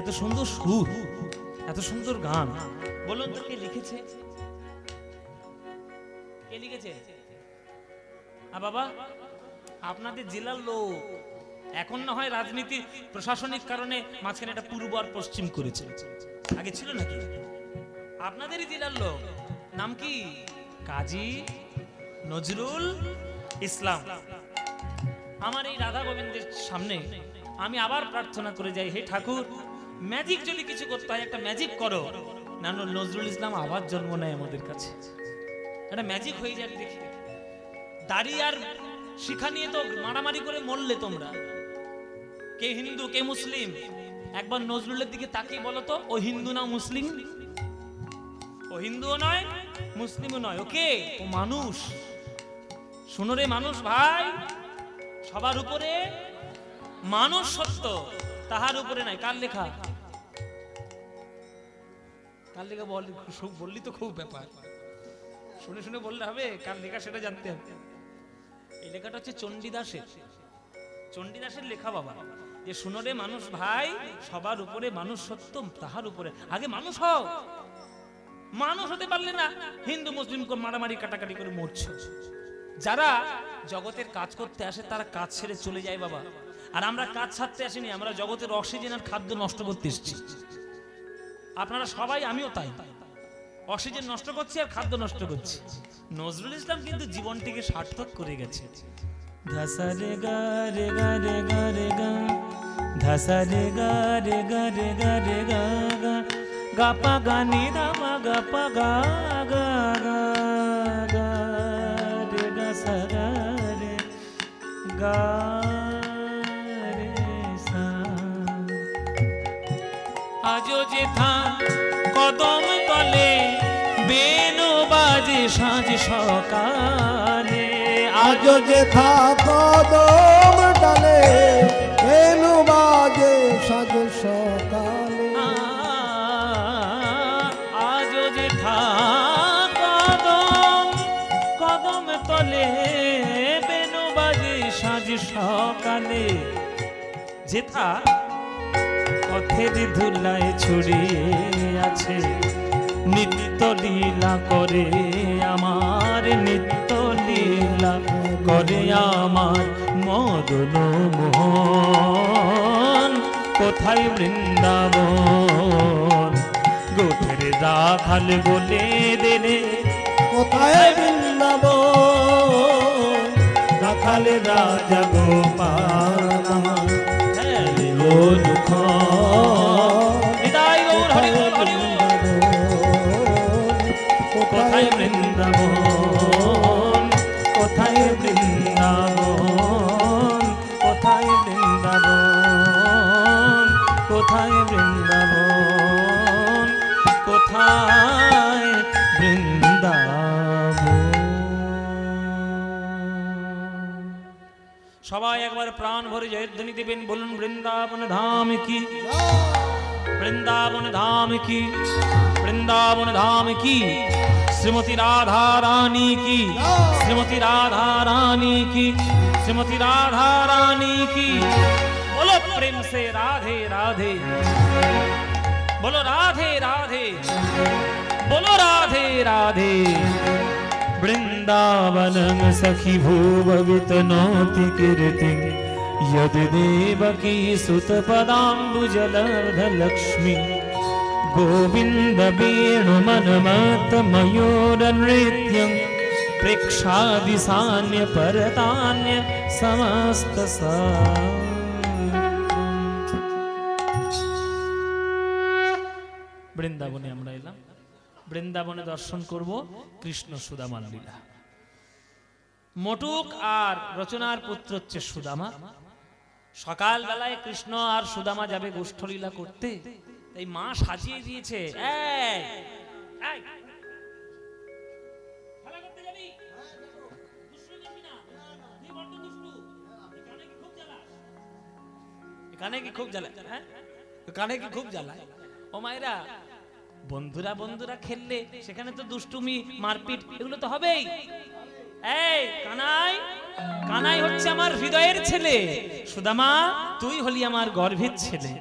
এত সুন্দর সুর, এত সুন্দর গান, বলুন তো কে লিখেছে? কে লিখেছে? বাবা আপনাদের জেলার লোক, এখন না হয় রাজনীতি প্রশাসনিক কারণে মাঝখানে এটা পূর্ব আর পশ্চিম করেছে, আগে ছিল নাকি? আপনাদেরই জেলার লোক, নাম কি? কাজী নজরুল ইসলাম। আমার এই রাধা গোবিন্দের সামনে আমি আবার প্রার্থনা করে যাই, হে ঠাকুর, ম্যাজিক যদি কিছু করতে হয় একটা ম্যাজিক করো, না নজরুল ইসলাম আবার জন্ম নেয় আমাদের কাছে, একটা ম্যাজিক হয়ে যাক দেখি। দাড়ি আর শিখা নিয়ে তো মারামারি করে মরলে তোমরা, কে হিন্দু কে মুসলিম, একবার নজরুলের দিকে তাকিয়ে বলো তো, ও হিন্দু না মুসলিম? ও হিন্দুও নয় মুসলিমও নয়, ওকে ও মানুষ। শোনো রে মানুষ ভাই, সবার উপরে মানুষ সত্য, তাহার উপরে নাই। কার লেখা? কার লেখা বললি তো খুব ব্যাপার, শুনে শুনে বললে হবে, কার লেখা সেটা জানতে হবে। এই লেখাটা হচ্ছে চণ্ডীদাসের, চণ্ডীদাসের লেখা বাবা, যে শুনো রে মানুষ ভাই, সবার উপরে মানুষ সত্য, তাহার উপরে আগে মানুষ হও। মানুষ হতে পারলে না হিন্দু মুসলিম মারামারি কাটাকাটি করে মরছে। যারা জগতের কাজ করতে আসে তারা কাজ ছেড়ে চলে যায় বাবা, আর আমরা কাজ ছাড়তে আসিনি, আমরা জগতের অক্সিজেন আর খাদ্য নষ্ট করতে এসেছি। আপনারা সবাই, আমিও তাই, অক্সিজেন নষ্ট করছি আর খাদ্য নষ্ট করছি। নজরুল ইসলাম কিন্তু জীবনটিকে সার্থক করে গেছে। ধাসা রে গা রে গা রে গা রে গা, ধাসা রে গা রে গা রে গা রে গা গা, গা পা গা নি দা মা গা পা গা গা গা গা রে গা সা গা রে গা রে সা। আজো যেথা কদম তলে বেনু বাজে সাঁঝ সকালে, আজো যেথা কদম তলে বেনু বাজে সাঁঝ সকালে, আজো যেথা কদম কদম তলে বেনু বাজে সাঁঝ সকালে। যেথা পথের ধুলায় ছড়িয়ে আছে, নিত্য লীলা করে আমার, নিত্য লীলা করে আমার মদন মোহন। কোথায় বৃন্দাবন গোঠের রাখাল বলে দেনে, কোথায় বৃন্দাবন রাখাল রাজা গোপাল, ও দুঃখ কোথায় বৃন্দাবন, কোথায় বৃন্দাবন, কোথায় বৃন্দাবন, কোথায় বৃন্দাবন, কোথায় বৃন্দাবন। সবাই একবার প্রাণ ভরে জয়ধ্বনি দেবেন, বলুন বৃন্দাবন ধাম কি, বৃন্দাবন ধাম কি, বৃন্দাবন ধাম কি, श्रीमती राधा रानी की, श्रीमती राधा रानी की, श्रीमती राधा रानी की। बोलो प्रेम से राधे राधे, बोलो राधे राधे, बोलो राधे राधे। वृंदावन सखी भूभवित नोति कीर्ति, यद देवकी सुत पदाम्बुजलध लक्ष्मी, गोविंद वेणु मनमत मयूर नृत्यं, प्रेक्षादिशान्य परतान्य समस्त सा। বৃন্দাবনে আমরা এলাম, বৃন্দাবনে দর্শন করব কৃষ্ণ সুদামার লীলা। মটুক আর রচনার পুত্র হচ্ছে সুদামা। সকাল বেলায় কৃষ্ণ আর সুদামা যাবে গোষ্ঠলীলা করতে, এই মা সাজিয়ে দিয়েছে। কানে কি খুব জ্বালায়, কানে কি খুব জ্বালায়। ও মায়েরা, বন্ধুরা বন্ধুরা খেললে সেখানে তো দুষ্টুমি মারপিট এগুলো তো হবেই। এই কানাই, কানাই হচ্ছে আমার হৃদয়ের ছেলে, সুদামা তুই হলি আমার গর্ভের ছেলে।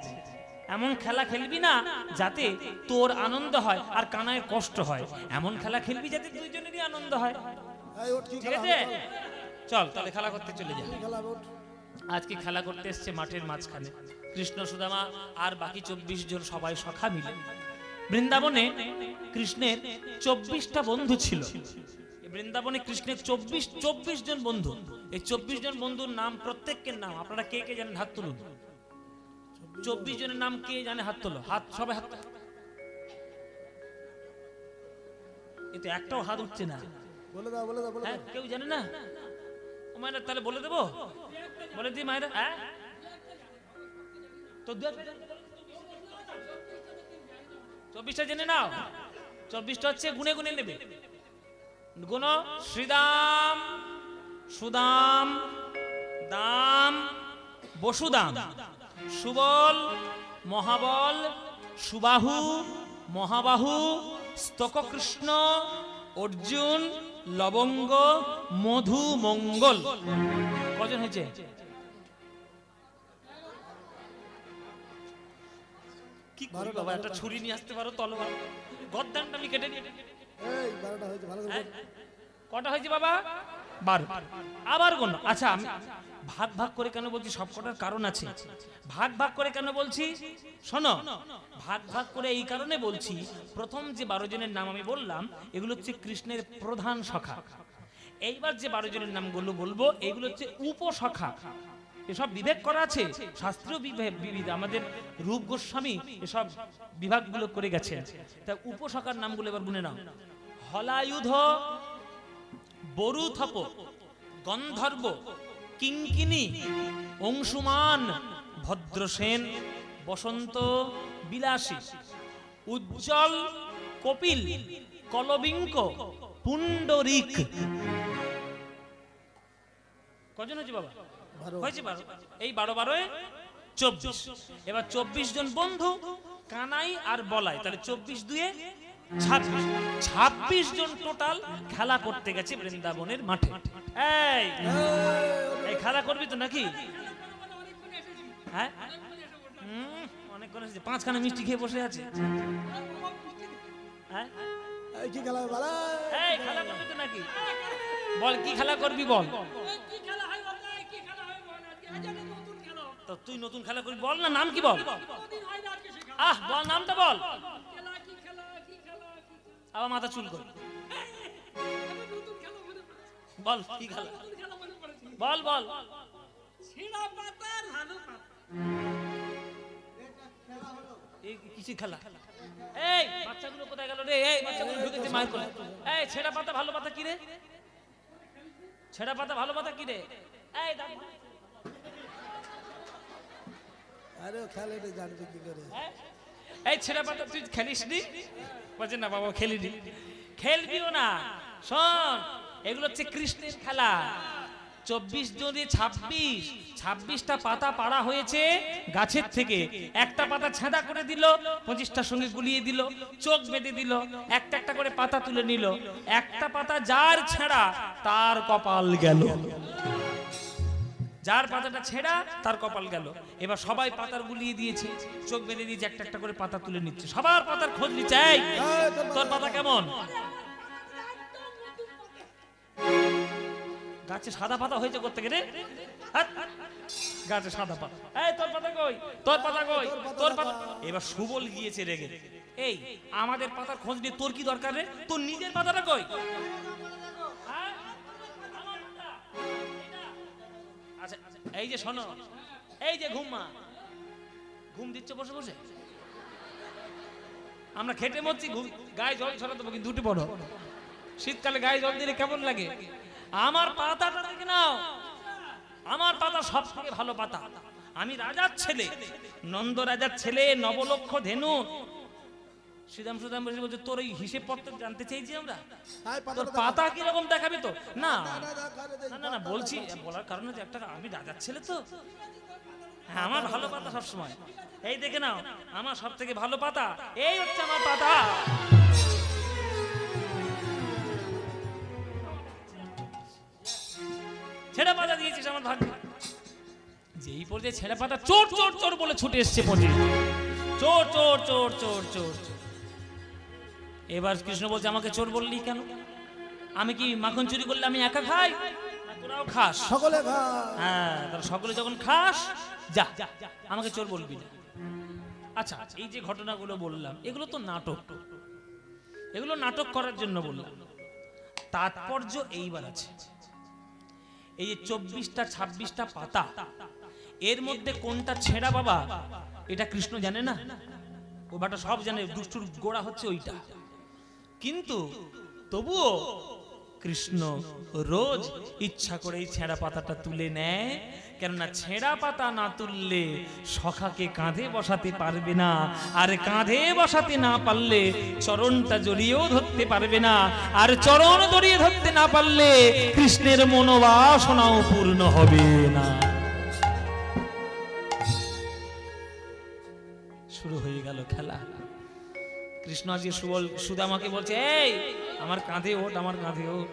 এমন খেলা খেলবি না যাতে তোর আনন্দ হয় আর কানাইয়ের কষ্ট হয়, এমন খেলা খেলবি যাতে দুইজনেরই আনন্দ হয়। এই ওঠ, কি ঠিক খেলা আছে, হবে? চল তাহলে খেলা করতে চলে যাই। কি খেলা হবে? ওঠ। আজকে খেলা করতে এসছে মাঠের মাঝখানে কৃষ্ণ সুদামা আর বাকি 24 জন সবাই সখা মিলে। বৃন্দাবনে কৃষ্ণের 24টা বন্ধু ছিল। বৃন্দাবনে কৃষ্ণের 24 জন বন্ধু। এই 24 জন বন্ধুর নাম, প্রত্যেকের নাম আপনারা কে কে জানেন হাত তুলুন। 24 জনের নাম কে জানে হাত তোলো, হাত সবাই হাত। এতে একটাও হাত উঠছে না। বলে দাও, বলে দাও, বলে হ্যাঁ, দাও। কেউ জানে না? ও মায়েরা তাহলে বলে দেবো, বলে দিই মায়েরা। হ্যাঁ তো 24টা জেনে নাও। 24টা হচ্ছে গুনে গুনে নেবে। গুণ: শ্রীদাম, সুদাম, দাম, বসুদাম, সুবল, মহাবল, সুবাহু, মহাবাহু, স্তককৃষ্ণ, অর্জুন, লবঙ্গ, মধু, মঙ্গল। কজন হয়েছে? কি করি বাবা, একটা ছুরি নিয়ে আসতে পারো, তলোয়ার, গর্দানটা আমি কেটে নিয়ে। এই 12টা হয়েছে, ভালো করে বল। কটা হয়েছে বাবা? 12। আবার কোন? আচ্ছা, আমি ভাগ ভাগ করে কেন বলছি, সব কটার কারণ আছে। ভাগ ভাগ করে কেন বলছি শোনো, ভাগ ভাগ করে এই কারণে বলছি, প্রথম যে 12 জনের নাম আমি বললাম এগুলো হচ্ছে কৃষ্ণের প্রধান সখা। এইবার যে 12 জনের নামগুলো বলবো এগুলো হচ্ছে উপসখা। এসব বিবেক করা আছে, শাস্ত্রীয় বিবিধ, আমাদের রূপ গোস্বামী এসব বিভাগগুলো করে গেছেন। তা উপসখার নামগুলো এবার গুনে নাও: হলায়ুধ, বরুথপ, গন্ধর্ব, কিঙ্কিনী, অংশুমান, ভদ্রসেন, বসন্ত, বিলাসী, উজ্জ্বল, কপিল, কলবিঙ্ক, পুণ্ডরিক। কজন হয়েছে বাবা? হয়েছে 12। এই 12 24। এবার 24 জন বন্ধু, কানাই আর বলাই, তাহলে 24 দুয়ে 26। 26 জন টোটাল খেলা করতে গেছে বৃন্দাবনের মাঠে। এই খেলা করবি তো নাকি? হ্যাঁ, অনেকক্ষণ এসেছে, 5খানা মিষ্টি খেয়ে বসে আছে। হ্যাঁ, এই কি খেলা হবে বালা? এই খেলা করবি তো নাকি? বল কি খেলা করবি বল। তো তুই নতুন খেলা করবি, বল না, নাম কি বল? আহ বল, নামটা বল। আবার মাথা চুল কর, বল কি খেলা, বল বল। এই কিছু খেলা। এই বাচ্চাগুলো কোথায় গেল রে? এই বাচ্চাগুলো ঢুকেছে মায়ের কোলে। এই ছেঁড়া পাতা ভালো পাতা কি রে? ছেঁড়া পাতা ভালো পাতা কি রে? এই দাদু, আরে ও খেলে রে, জানবে কি করে? এই ছেঁড়া পাতা তুই খেলিস নি? বলছে না বাবা খেলিনি। খেলবিও না। শোন, এগুলো হচ্ছে কৃষ্ণের খেলা। 24 জনে 26টা পাতা পাড়া হয়েছে গাছের থেকে। একটা পাতা ছেঁদা করে দিল, 25টার সঙ্গে গুলিয়ে দিল, চোখ বেঁধে দিল, একটা একটা করে পাতা তুলে নিল। একটা পাতা যার ছেঁড়া তার কপাল গেল। যার পাতাটা ছেঁড়া তার কপাল গেল। এবার সবাই পাতার গুলিয়ে দিয়েছে, চোখ বেঁধে দিয়েছে, একটা একটা করে পাতা তুলে নিচ্ছে, সবার পাতার খোঁজ নিচ্ছে। এই তোর পাতা কেমন? গাছে সাদা পাতা হয়েছে করতে গেলে গাছে সাদা পাতা। এই তোর পাতা কই, তোর পাতা কই, তোর পাতা। এবার সুবল গিয়েছে রেগে, এই আমাদের পাতার খোঁজ নিয়ে তোর কি দরকার রে? তোর নিজের পাতাটা কই? আচ্ছা এই যে শোনো, এই যে ঘুম দিচ্ছ বসে বসে, আমরা খেটে মরছি, গায়ে জল ছড়া দেবো কিন্তু উঠে পড়ো। শীতকালে গায়ে জল দিলে কেমন লাগে? আমার পাতাটা দেখে নাও, আমার পাতা সব থেকে ভালো পাতা। আমি রাজার ছেলে, নন্দ রাজার ছেলে, নবলক্ষ ধেনু। শ্রীরাম বলছে তোর এই হিসেব পত্র জানতে চাইছি আমরা, তোর পাতা কিরকম দেখাবি তো? না না না বলছি, বলার কারণ হচ্ছে একটা, আমি রাজার ছেলে তো, হ্যাঁ আমার ভালো পাতা সবসময়। এই দেখে নাও, আমার সব থেকে ভালো পাতা, এই হচ্ছে আমার পাতা। ছেঁড়া পাতা দিয়েছিস আমার ভাগ্য। যেই পর্যায়ে ছেঁড়া পাতা চোর চোর চোর বলে ছুটে এসছে পর্যায়ে, চোর চোর চোর চোর চোর চোর। এবার কৃষ্ণ বলছে আমাকে চোর বললি কেন? আমি কি মাখন চুরি করলে আমি একা খাই? না, তোরাও খাস। সকলে খা। হ্যাঁ, তাহলে সকলে যখন খাস যা, আমাকে চোর বলবি না। আচ্ছা, এই যে ঘটনাগুলো বললাম এগুলো তো নাটক, এগুলো নাটক করার জন্য বললাম। তাৎপর্য এইবার আছে, এই যে 24টা 26টা পাতা, এর মধ্যে কোনটা ছেঁড়া বাবা এটা কৃষ্ণ জানে না? ও বাটা সব জানে, দুষ্টুর গোড়া হচ্ছে ওইটা। কিন্তু তবুও কৃষ্ণ রোজ ইচ্ছা করে এই ছেঁড়া পাতাটা তুলে নেয়, কেননা ছেঁড়া পাতা না তুললে সখাকে কাঁধে বসাতে পারবে না, আর কাঁধে বসাতে না পারলে চরণটা জড়িয়েও ধরতে পারবে না, আর চরণ জড়িয়ে ধরতে না পারলে কৃষ্ণের মনোবাসনাও পূর্ণ হবে না। শুরু হয়ে গেল খেলা। কৃষ্ণ আজকে সুদামাকে বলছে, এই আমার কাঁধে ওঠ, আমার কাঁধে ওঠ।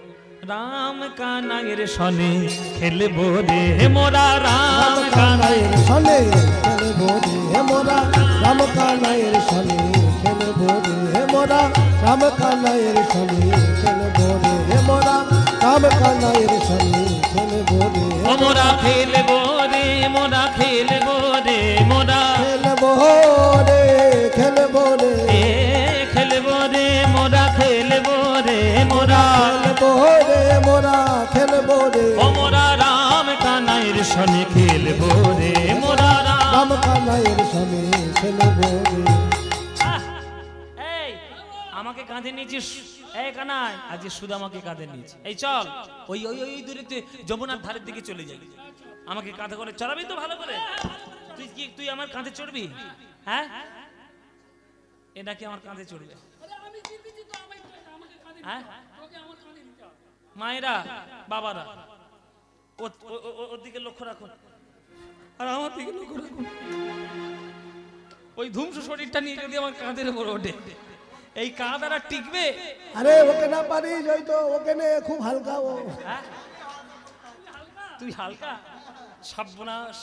রাম কানাইয়ের সনে খেলবো রে মোরা, রাম কানাইয়ের সনে খেলবো রে মোরা, রাম কানাইয়ের সনে খেলবো রে মোরা, রাম কানাইয়ের সনে খেলবো রে মোরা, রাম কানাইয়ের সনে খেলবো রে মোরা, খেলবো রে মোরা, খেলবো রে মোরা, খেলবো রে, খেলবো রে, খেলবো রে মোরা, খেলবো রে মোরা, খেলবো রে মোরা, খেলবো রে ও মোরা রাম কানাইয়ের সনে খেলবো রে মোরা, রাম কানাইয়ের সনে খেলবো রে। এই আমাকে কাঁধে নিয়েছিস, এই কানাই, আজ সুদামাকে কাঁধে নিয়েছি। এই চল ওই ওই ওই দূরে যমুনার ধারের দিকে চলে যাই, আমাকে কাঁধে করে চড়াবি তো ভালো করে। তুই আমার কাঁধে চড়বি? হ্যাঁ, এ নাকি আমার কাঁধে চড়বে? হ্যাঁ, মায়েরা বাবারা ওর দিকে লক্ষ্য রাখুন, আর আমার দিকে লক্ষ্য রাখুন। ওই ধুমসু শরীরটা নিয়ে যদি আমার কাঁধের উপর ওঠে, এই কাঁধ আর টিকবে? আরে ওকে না পারিস, ওই তো ওকে নে, খুব হালকা ও। হ্যাঁ? তুই হালকা? সর্বনাশ,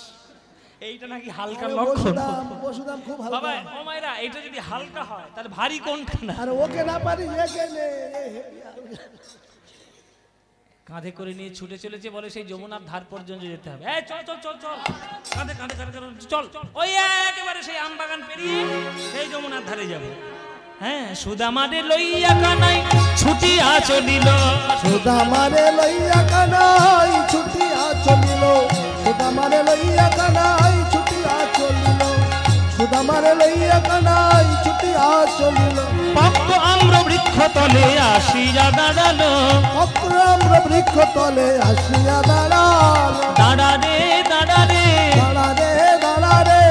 এইটা নাকি হালকা লক্ষণ। বসুদাম খুব হালকা। বাবা ও মায়েরা, এইটা যদি হালকা হয় তাহলে ভারী কোনটা না? আরে ওকে না পারিস, একে নে। কাঁধে করে নিয়ে ছুটে চলেছে, বলে সেই যমুনার ধার পর্যন্ত যেতে হবে। এই চল চল চল চল, কাঁধে কাঁধে কাঁধে চল, ওই একেবারে সেই আম বাগান পেরিয়ে সেই যমুনার ধারে যাবে। হ্যাঁ, সুদামারে লইয়া কানাই ছুটিয়া চলিল, সুদামারে লইয়া কানাই ছুটিয়া চলিল, সুদামারে লইয়া কানাই ছুটিয়া চলিল, সুদামারে লইয়া কানাই ছুটিয়া চলিল। পক্ষ আম্র বৃক্ষ তলে আসিয়া দাঁড়ালো, পক্ষ আম্র বৃক্ষ তলে আসিয়া দাঁড়ালো, দাঁড়া রে দাঁড়া রে, দাঁড়া রে দাঁড়া রে,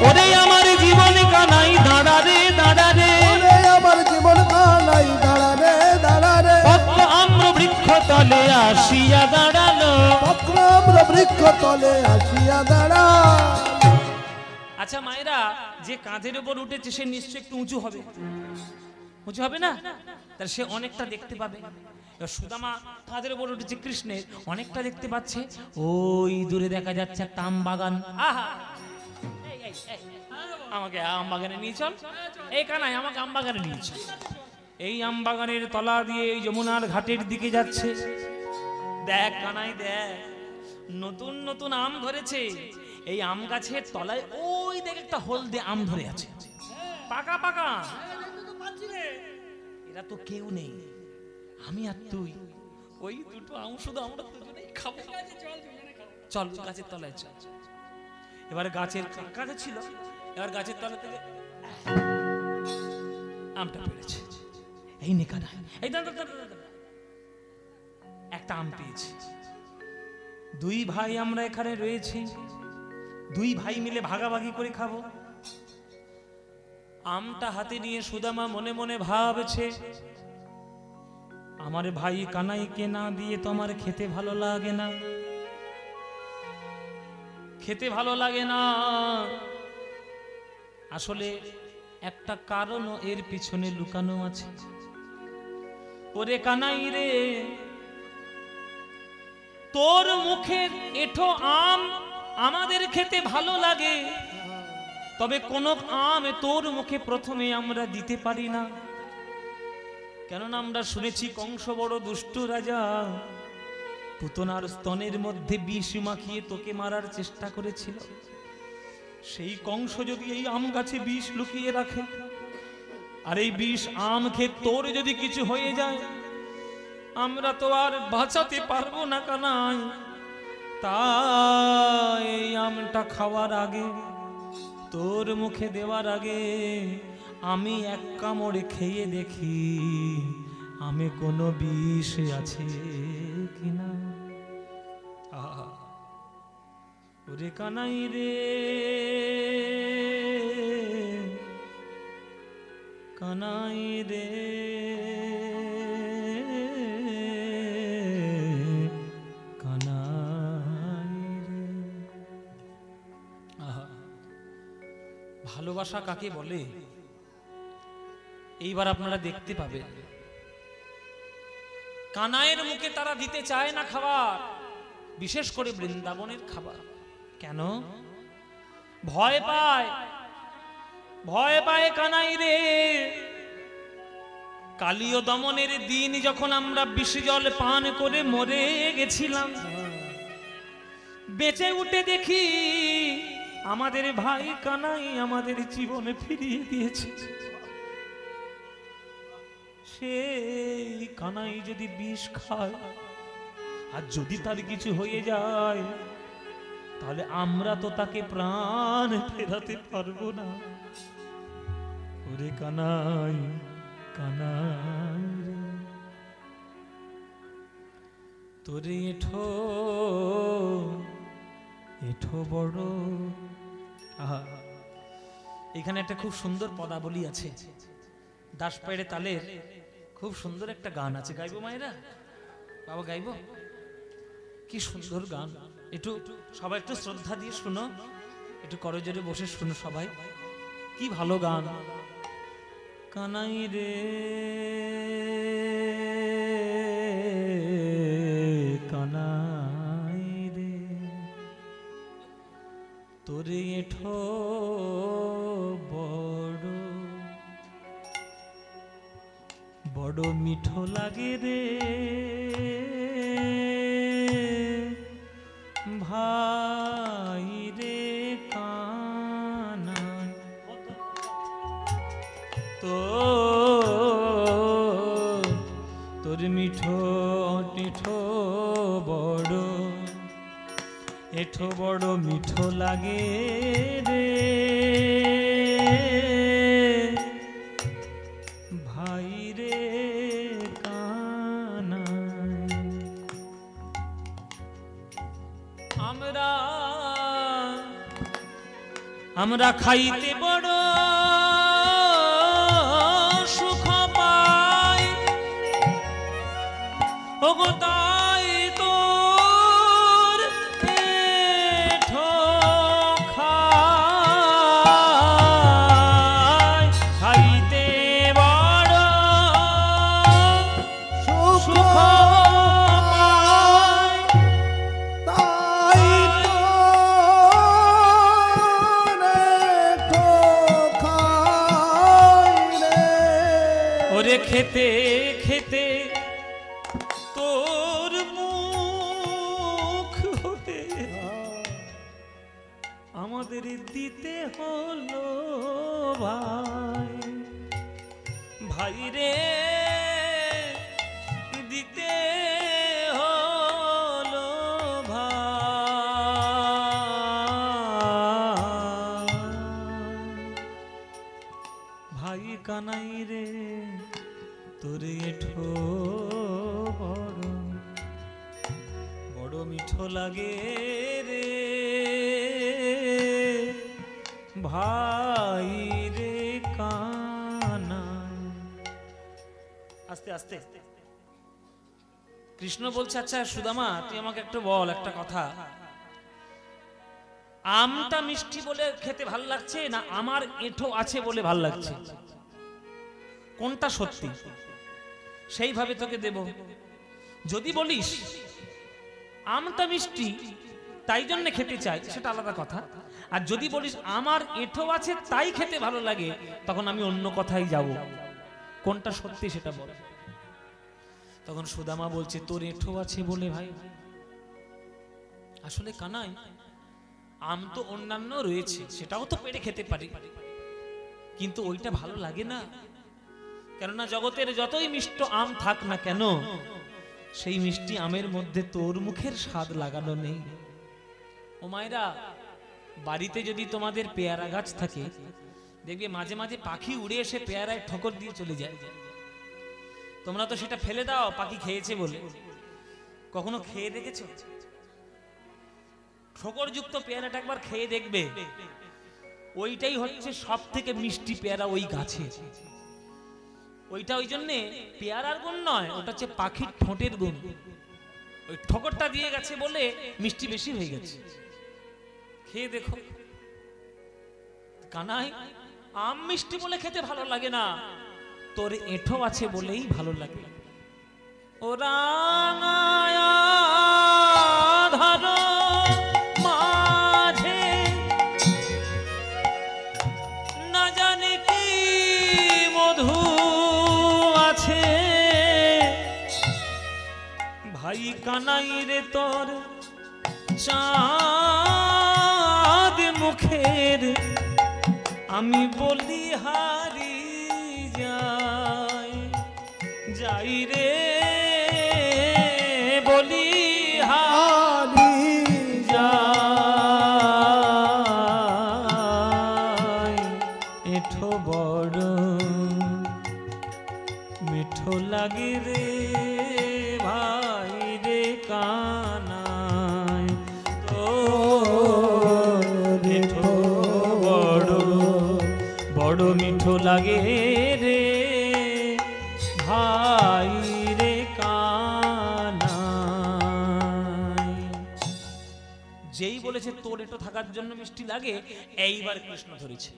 ওরে আমার জীবন কানাই দাঁড়া রে দাঁড়া রে, ওরে আমার জীবন কানাই দাঁড়া রে দাঁড়া রে। পক্ষ আম্র বৃক্ষ তলে আসিয়া দাঁড়ালো, পক্ষ আম্র বৃক্ষ তলে আসিয়া দাঁড়ালো। আচ্ছা মায়েরা, যে কাঁধের উপর উঠেছে সে নিশ্চয়ই একটু উঁচু হবে, উঁচু হবে না? তাহলে সে অনেকটা দেখতে পাবে। এবার সুদামা কাঁধের উপর উঠেছে কৃষ্ণের, অনেকটা দেখতে পাচ্ছে। ওই দূরে দেখা যাচ্ছে একটা আম বাগান। আহা, আমাকে আম বাগানে নিয়ে চল, এই কানাই আমাকে আম বাগানে নিয়ে চল। এই আম বাগানের তলা দিয়ে এই যমুনার ঘাটের দিকে যাচ্ছে। দেখ কানাই দেখ, নতুন নতুন আম ধরেছে। এই আম গাছের তলায় ওই দেখ একটা হলদে আম ধরে আছে, পাকা পাকা। এরা তো কেউ নেই, আমি আর তুই, ওই দুটো আম শুধু আমরা দুজনেই খাবো। চল গাছের তলায় চল। এবার গাছের কাছে ছিল, এবার গাছের তলা থেকে আমটা পেরেছে। এই নেকানা, এই একটা আম পেয়েছি। দুই ভাই আমরা এখানে রয়েছি, দুই ভাই মিলে ভাগাভাগি করে খাবো। আমটা হাতে নিয়ে সুদামা মনে মনে ভাবছে, আমার ভাই কানাইকে না দিয়ে তো আমার খেতে ভালো লাগে না, খেতে ভালো লাগে না। আসলে একটা কারণও এর পিছনে লুকানো আছে। ওরে কানাই রে, তোর মুখের এঁঠো আম আমাদের খেতে ভালো লাগে, তবে কোন আম তোর মুখে প্রথমে আমরা দিতে পারি না, কেননা আমরা শুনেছি কংস বড় দুষ্ট রাজা, পুতনার স্তনের মধ্যে বিষ মাখিয়ে তোকে মারার চেষ্টা করেছিল। সেই কংস যদি এই আম গাছে বিষ লুকিয়ে রাখে, আর এই বিষ আম খেয়ে তোর যদি কিছু হয়ে যায়, আমরা তো আর বাঁচাতে পারবো না কানাই। তাই এই আমটা খাওয়ার আগে, তোর মুখে দেওয়ার আগে আমি এক কামড়ে খেয়ে দেখি আমে কোনো বিষ আছে কিনা। ওরে কানাই রে, কানাই রে, ভালোবাসা কাকে বলে এইবার আপনারা দেখতে পাবেন। কানাইয়ের মুখে তারা দিতে চায় না খাবার, বিশেষ করে বৃন্দাবনের খাবার। কেন? ভয় পায়, ভয় পায় কানাই রে। কালীয় দমনের দিন যখন আমরা বিষ জল পান করে মরে গেছিলাম, বেঁচে উঠে দেখি আমাদের ভাই কানাই আমাদের জীবনে ফিরিয়ে দিয়েছে। সেই কানাই যদি বিষ খায় আর যদি তার কিছু হয়ে যায়, তাহলে আমরা তো তাকে প্রাণ ফেরাতে পারবো না। ওরে কানাই, কানাই তোরে এঠো এঠো বড়। এখানে একটা খুব সুন্দর পদাবলী আছে, দাসপাইড়ে তালের খুব সুন্দর একটা গান আছে। গাইবো মায়েরা? বাবা গাইবো? কি সুন্দর গান! একটু সবাই একটু শ্রদ্ধা দিয়ে শুনো, একটু করজোরে বসে শুনো সবাই, কি ভালো গান। কানাই রে, কানাই রে, তোরে এঠো বড় বড় মিঠো লাগে রে ভাই রে কানাই। তো তোর মিঠো মিঠো বড় এঠো বড় মিঠো লাগে রে ভাই রে কানাই। আমরা খাইতে বড় সুখ পাই, ওগো তাই তোর এঠো খাই। খাইতে বড় সুখ পাই, তাই তো খাই রে। ওরে খেতে খেতে তোর মুখ হতে আমাদের দিতে হলো ভাই। ভাই রে দিতে হলো ভাই। ভাই কানাই রে তোরে এঠো বড় বড় মিঠো লাগে রে ভাই রে কানাই। আস্তে আস্তে কৃষ্ণ বলছে, আচ্ছা সুদামা তুই আমাকে একটু বল একটা কথা, আমটা মিষ্টি বলে খেতে ভাল লাগছে না আমার এঁঠো আছে বলে ভাল লাগছে, কোনটা সত্যি? সেইভাবে তোকে দেব। যদি বলিস আমটা মিষ্টি তাই জন্য খেতে চাই, সেটা আলাদা কথা। আর যদি বলিস আমার এঁঠো আছে তাই খেতে ভালো লাগে, তখন আমি অন্য কথাই যাব, কোনটা সত্যি সেটা বল। তখন সুদামা বলছে তোর এঁঠো আছে বলে ভাই, আসলে কানাই আম তো অন্যান্য রয়েছে, সেটাও তো পেড়ে খেতে পারি, কিন্তু ওইটা ভালো লাগে না। কেননা জগতের যতই মিষ্ট আম থাক না কেন, সেই মিষ্টি আমের মধ্যে তোর মুখের স্বাদ লাগানো নেই। ও মায়েরা, বাড়িতে যদি তোমাদের পেয়ারা গাছ থাকে, দেখবে মাঝে মাঝে পাখি উড়ে এসে পেয়ারায় ঠোকর দিয়ে চলে যায়। তোমরা তো সেটা ফেলে দাও পাখি খেয়েছে বলে, কখনো খেয়ে দেখেছো? ঠোকরযুক্ত পেয়ারাটা একবার খেয়ে দেখবে, ওইটাই হচ্ছে সব থেকে মিষ্টি পেয়ারা ওই গাছে। ওইটা ওই জন্যে পেয়ারার গুণ নয়, ওটা হচ্ছে পাখির ঠোঁটের গুণ। ওই ঠোকরটা দিয়ে গেছে বলে মিষ্টি বেশি হয়ে গেছে। খেয়ে দেখো। কানাই, আম মিষ্টি বলে খেতে ভালো লাগে না, তোর এঁঠো আছে বলেই ভালো লাগে। ও রাঙায়া ধরো মাঝে না জানি কি মধু আছে, ভাই কানাই রে তোর চাঁদ মুখের আমি বলি হারি যাই, যাই রে বলি হারি যাই। এঁঠো বড় মিঠো লাগে রে ভাই রে কানাই, তো এঁঠো বড় মিঠো লাগে রে ভাই রে কানাই। যেই বলেছে তোর এঁঠো থাকার জন্য মিষ্টি লাগে, এইবার কৃষ্ণ ধরেছে।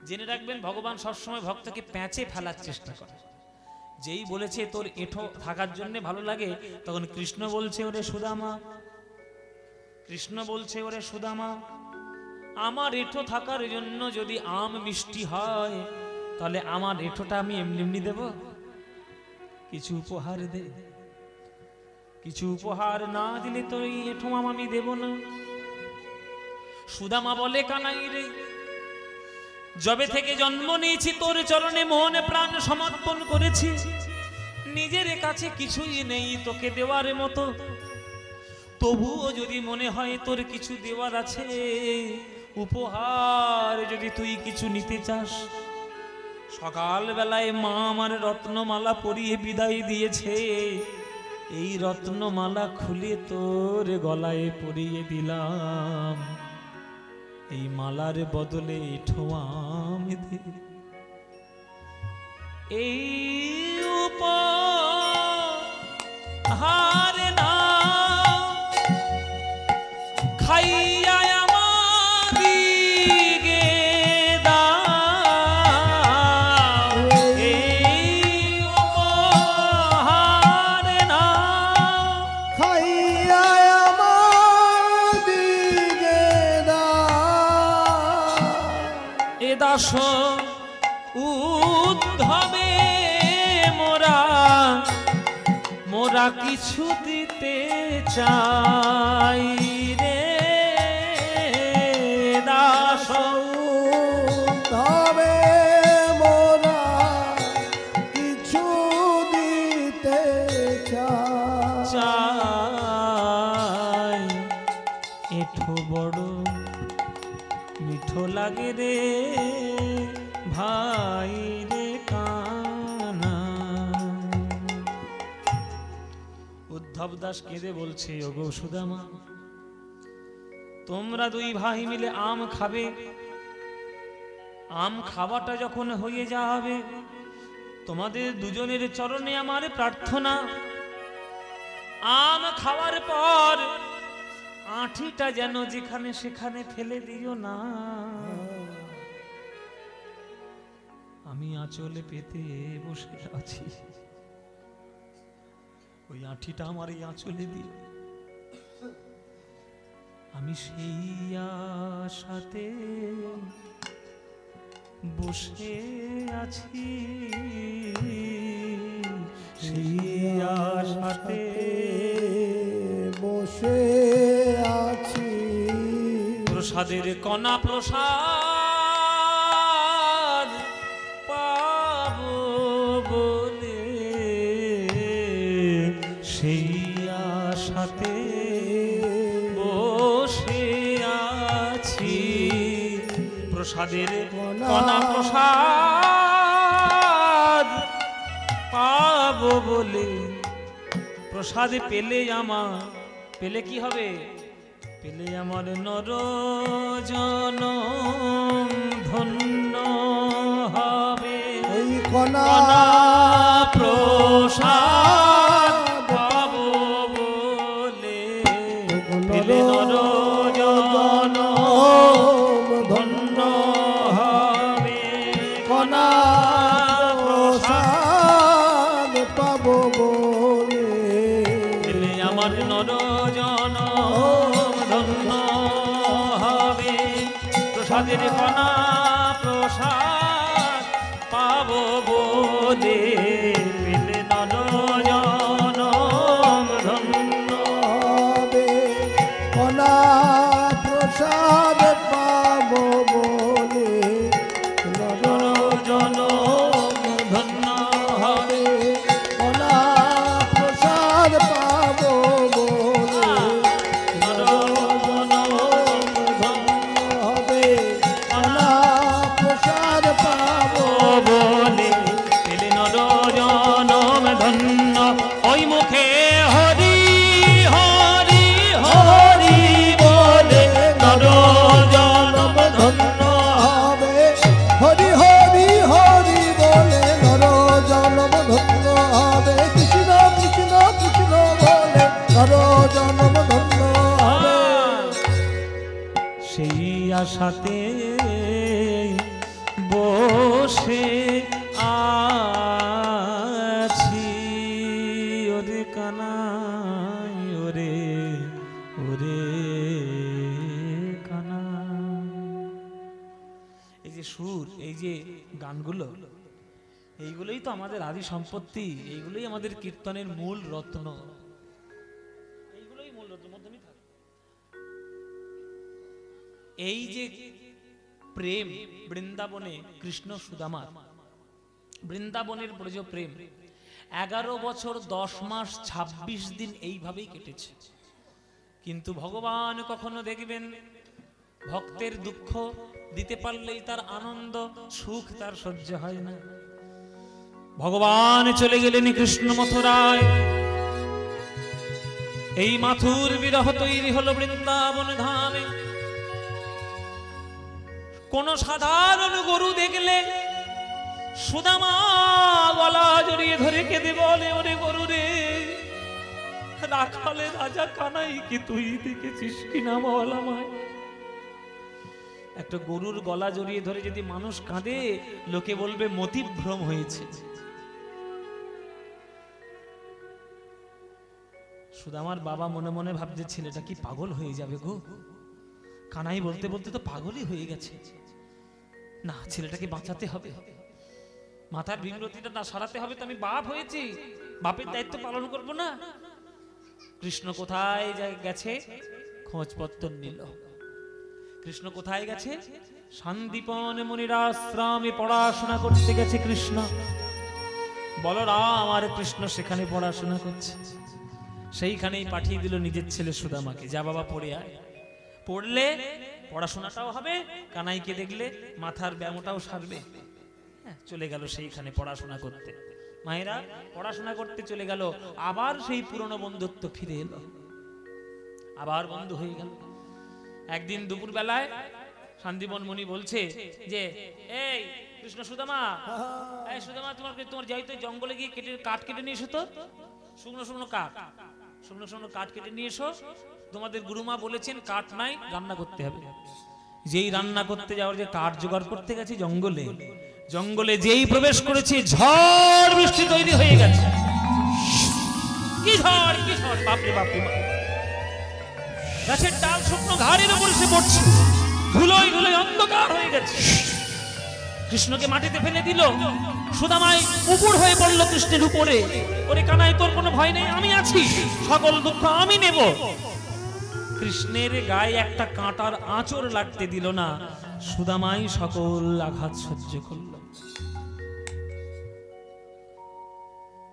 জেনে রাখবেন, ভগবান সবসময় ভক্তকে প্যাঁচে ফেলার চেষ্টা করে। যেই বলেছে তোর এঁঠো থাকার জন্য ভালো লাগে, তখন কৃষ্ণ বলছে ওরে সুদামা, কৃষ্ণ বলছে ওরে সুদামা, আমার এঁঠো থাকার জন্য যদি আম মিষ্টি হয়, তাহলে আমার এঁঠোটা আমি এমনি এমনি দেব? কিছু উপহার দে। কিছু উপহার না দিলে তো এই এঁঠো আম আমি দেব না। সুদামা বলে কানাই রে, যবে থেকে জন্ম নিয়েছি তোর চরণে মন প্রাণ সমর্পণ করেছি, নিজের কাছে কিছুই নেই তোকে দেওয়ার মতো, তবুও যদি মনে হয় তোর কিছু দেওয়ার আছে, উপহার যদি তুই কিছু নিতে চাস, সকাল বেলায় মা আমার রত্নমালা পরিয়ে বিদায় দিয়েছে, এই রত্নমালা খুলে তোর গলায় পরিয়ে দিলাম, এই মালার বদলে এঁঠো আম দে। এই উপহার না খাইয়া আমাদিগে দাও, এই উপহার না খাইয়া আমাদিগে দাও। এ দাস উদ্ধবে মোরা মোরা কিছু দিতে চাই রে দাস, তবে মোরা কিছু দিতে চাই। এঁঠো বড় মিঠো লাগে রে ভাই রে কানা। উদ্ধব দাস কেঁদে বলছে, ওগো সুদামা, তোমরা দুই ভাই মিলে আম খাবে, আম খাওয়াটা যখন হয়ে যাবে, তোমাদের দুজনের চরণে আমার প্রার্থনা, আম খাওয়ার পর আঁঠিটা যেন যেখানে সেখানে ফেলে দিও না। আমি আঁচলে পেতে বসে আছি, ওই আঁঠিটা আমার এই আঁচলে দিও। আমি সেই আশাতে বসে আছি, সেই আশাতে বসে আছি। প্রসাদের কণা প্রসাদ পাবো বলে সেই আশাতে বসে আছি। প্রসাদের কণা প্রসাদ পাবো বলে, প্রসাদ পেলে আমার, পেলে কি হবে? পেলে আমার নর জনম ধন্য হবে। এই কণা প্রসাদ পাবো বলে পেলে নর জনম ধন্য হবে। কণা প্রসাদ পাবো বলে পেলে আমার নর জনম ধন্য হবে। প্রসাদের কণা প্রসাদ পাবো বলে পেলে নর জনম ধন্য হবে। কণা প্রসাদ পাবো বলে নর জনম ধন্য হবে। কণা প্রসাদ পাবো বলে নর জনম ধন্য হবে। কণা প্রসাদ পাবো বলে পেলে নর জনম ধন্য। ওই মুখে হরি হরি হরি বলে নর জনম ধন্য হবে। হরি হরি হরি বলে নর জনম ধন্য হবে। কৃষ্ণ কৃষ্ণ কৃষ্ণ বলে নর জনম ধন্য হবে। সেই আশাতে বসে আছি। ওরে কানাই ওরে ওরে কানাই। এই যে সুর, এই যে গানগুলো, এইগুলোই তো আমাদের আদি সম্পত্তি, এইগুলোই আমাদের কীর্তনের মূল রত্ন, এইগুলোই মূল রত্ন। মধ্যমই থাকে এই যে প্রেম বৃন্দাবনে কৃষ্ণ সুদামা, বৃন্দাবনের ব্রজ প্রেম 11 বছর 10 মাস 26 দিন এইভাবেই কেটেছে। কিন্তু ভগবান কখনো দেখবেন ভক্তের দুঃখ দিতে পারলেই তার আনন্দ সুখ তার সহ্য হয় না। ভগবান চলে গেলেন কৃষ্ণ মথুরায়। এই মাথুর বিরহ তৈরি হলো বৃন্দাবন ধামে। কোন সাধারণ গরু দেখলে সুদামা গলা জড়িয়ে ধরে কেঁদে বলে, ওরে গরু রে, রাখালে রাজা কানাই কি তুই দেখেছিস কিনা বল আমায়। একটা গরুর গলা জড়িয়ে ধরে যদি মানুষ কাঁদে, লোকে বলবে মতিভ্রম হয়েছে। সুদামার বাবা মনে মনে ভাবছে ছেলেটা কি পাগল হয়ে যাবে গো, কানাই বলতে বলতে তো পাগলই হয়ে গেছে। না, ছেলেটাকে বাঁচাতে হবে, মাথার বিমরতিটা না সারাতে হবে। তো আমি বাপ হয়েছি, বাপের দায়িত্ব পালন করব না। কৃষ্ণ কোথায় গেছে খোঁজপত্র নিল। কৃষ্ণ কোথায় গেছে? শান্তিপন মুনির আশ্রমে পড়াশোনা করতে গেছে কৃষ্ণ। বলরাম আর কৃষ্ণ সেখানে পড়াশোনা করছে। সেইখানেই পাঠিয়ে দিল নিজের ছেলে সুদামাকে, যা বাবা পড়ে আয়, পড়লে পড়াশোনাটাও হবে, কানাইকে দেখলে মাথার ব্যায়ামটাও সারবে। চলে গেল সেইখানে পড়াশোনা করতে। মায়েরা পড়াশোনা করতে চলে গেল, আবার সেই পুরনো বন্ধুত্ব ফিরে এলো, আবার বন্ধু হয়ে গেল। একদিন দুপুর বেলায় শান্তিবন মুনি বলছে যে, এই কৃষ্ণ সুদামা, এই সুদামা, তোমার যাইতে জঙ্গলে গিয়ে কাঠ কেটে নিয়ে এসো তো, শুকনো শুকনো কাঠ, শুকনো শুকনো কাঠ কেটে নিয়ে এসো। তোমাদের গুরুমা বলেছেন কাঠ নাই, রান্না করতে হবে। যেই রান্না করতে যাওয়ার, যে কাঠ জোগাড় করতে গেছে জঙ্গলে, জঙ্গলে যেই প্রবেশ করেছে ঝড় বৃষ্টি তৈরি হয়ে গেছে। কি ঝড়, কি ঝড়, বাপরে বাপরে বাপ। গাছের ডাল শুকনো ঘাড়ের উপর এসে পড়ছে, ধুলোয় ধুলোয় অন্ধকার হয়ে গেছে। কৃষ্ণকে মাটিতে ফেলে দিল। সুদামাই উপর হয়ে পড়ল কৃষ্ণের উপরে। ওরে কানাই, তোর কোনো ভয় নেই, আমি আছি, সকল দুঃখ আমি নেব। কৃষ্ণের গায়ে একটা কাঁটার আঁচড় লাগতে দিল না। সুদামাই সকল আঘাত সহ্য করল।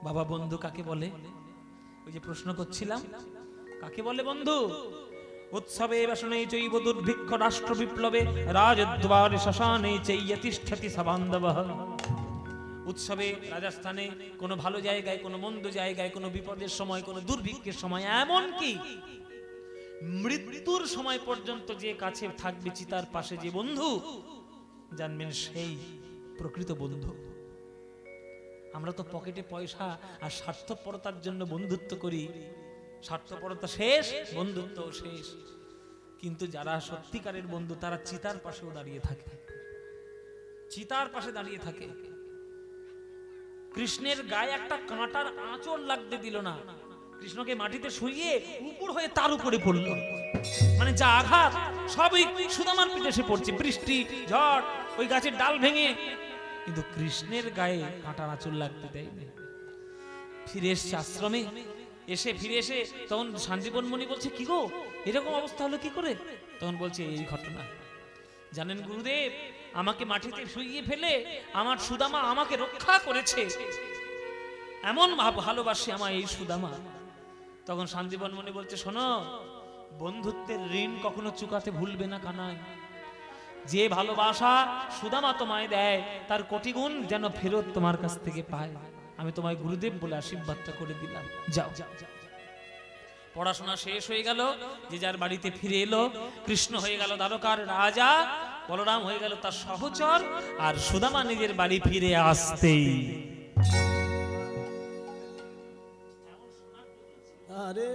বাবা, বন্ধু কাকে বলে? ওই যে প্রশ্ন করছিলাম, কাকে বলে বন্ধু? উৎসবে বাসনে চৈব দুর্ভিক্ষ রাষ্ট্র বিপ্লবে রাজদ্বারে শ্মশানে চৈয় তিষ্ঠতি সবান্ধবঃ। উৎসবে রাজস্থানে কোনো ভালো জায়গায়, কোনো মন্দ জায়গায়, কোনো বিপদের সময়, কোনো দুর্ভিক্ষের সময়, এমন কি মৃত্যুর সময় পর্যন্ত যে কাছে থাকবে চিতার পাশে যে বন্ধু, জানবেন সেই প্রকৃত বন্ধু। আমরা তো পকেটে পয়সা আর স্বার্থপরতার জন্য বন্ধুত্ব করি। স্বার্থপরতা শেষ, বন্ধুত্ব শেষ। কিন্তু যারা সত্যিকারের বন্ধু তারা চিতার পাশেও দাঁড়িয়ে থাকে, চিতার পাশে দাঁড়িয়ে থাকে। কৃষ্ণের গায়ে একটা কাঁটার আঁচড় লাগতে দিল না। কৃষ্ণকে মাটিতে শুইয়ে উপর হয়ে তার উপরে পড়ল। মানে যা আঘাত সবই সুদামার পিঠে এসে পড়ছে, বৃষ্টি ঝড়, ওই গাছের ডাল ভেঙে। কিন্তু কৃষ্ণের গায়ে কাঁটার আঁচড় লাগতে দেয়নি। ফিরে এসছে আশ্রমে। ফিরে এসে তখন শান্তিবন মুনি বলছে, কি গো, এরকম অবস্থা হলো কি করে? তখন বলছে, এই ঘটনা। জানেন গুরুদেব, আমাকে মাটিতে শুইয়ে ফেলে আমার সুদামা আমাকে রক্ষা করেছে। এমন ভালোবাসি আমার এই সুদামা। তখন শান্তিবন মুনি বলছে, শোনো, বন্ধুত্বের ঋণ কখনো চুকাতে ভুলবে না কানাই। যে ভালোবাসা সুদামা তোমায় দেয় তার কোটি গুণ যেন ফেরত তোমার কাছ থেকে পায়। আমি তোমায় গুরুদেব বলে আশীর্বাদটা করে দিলাম, যাও। পড়াশোনা শেষ হয়ে গেল, যে যার বাড়িতে ফিরে এলো। কৃষ্ণ হয়ে গেল দ্বারকার রাজা, বলরাম হয়ে গেল তার সহচর, আর সুদামা নিজের বাড়ি ফিরে আসতেই আরে